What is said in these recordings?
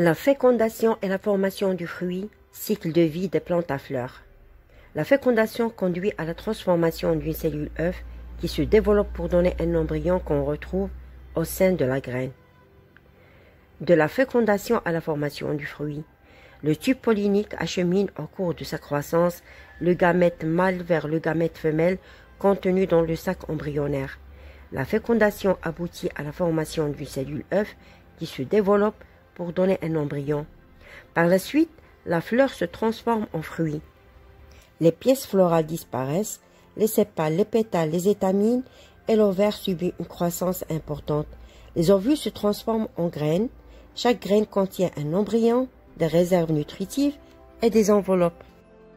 La fécondation et la formation du fruit, cycle de vie des plantes à fleurs. La fécondation conduit à la transformation d'une cellule œuf qui se développe pour donner un embryon qu'on retrouve au sein de la graine. De la fécondation à la formation du fruit, le tube pollinique achemine au cours de sa croissance le gamète mâle vers le gamète femelle contenu dans le sac embryonnaire. La fécondation aboutit à la formation d'une cellule œuf qui se développe pour donner un embryon. Par la suite, la fleur se transforme en fruit. Les pièces florales disparaissent, les sépales, les pétales, les étamines et l'ovaire subit une croissance importante. Les ovules se transforment en graines. Chaque graine contient un embryon, des réserves nutritives et des enveloppes.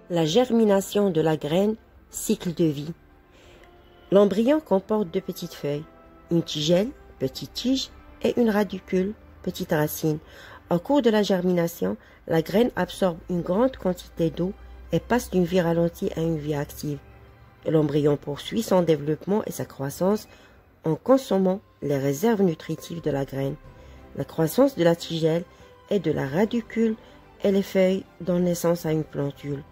La germination de la graine, cycle de vie. L'embryon comporte deux petites feuilles, une tigelle, petite tige, et une radicule, petite racine. Au cours de la germination, la graine absorbe une grande quantité d'eau et passe d'une vie ralentie à une vie active. L'embryon poursuit son développement et sa croissance en consommant les réserves nutritives de la graine. La croissance de la tigelle et de la radicule et les feuilles donnent naissance à une plantule.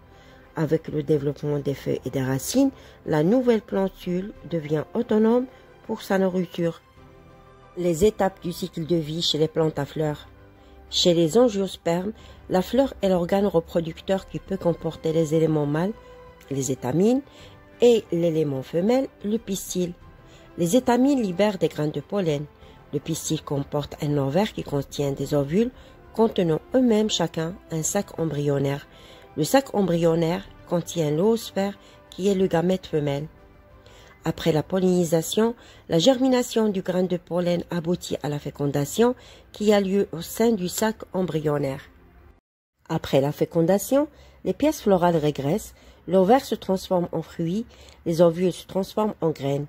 Avec le développement des feuilles et des racines, la nouvelle plantule devient autonome pour sa nourriture. Les étapes du cycle de vie chez les plantes à fleurs. Chez les angiospermes, la fleur est l'organe reproducteur qui peut comporter les éléments mâles, les étamines, et l'élément femelle, le pistil. Les étamines libèrent des graines de pollen. Le pistil comporte un ovaire qui contient des ovules contenant eux-mêmes chacun un sac embryonnaire. Le sac embryonnaire contient l'oosphère qui est le gamète femelle. Après la pollinisation, la germination du grain de pollen aboutit à la fécondation qui a lieu au sein du sac embryonnaire. Après la fécondation, les pièces florales régressent, l'ovaire se transforme en fruit, les ovules se transforment en graines.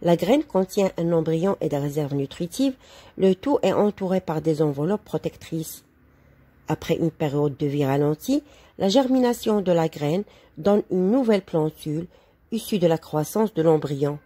La graine contient un embryon et des réserves nutritives, le tout est entouré par des enveloppes protectrices. Après une période de vie ralentie, la germination de la graine donne une nouvelle plantule issue de la croissance de l'embryon.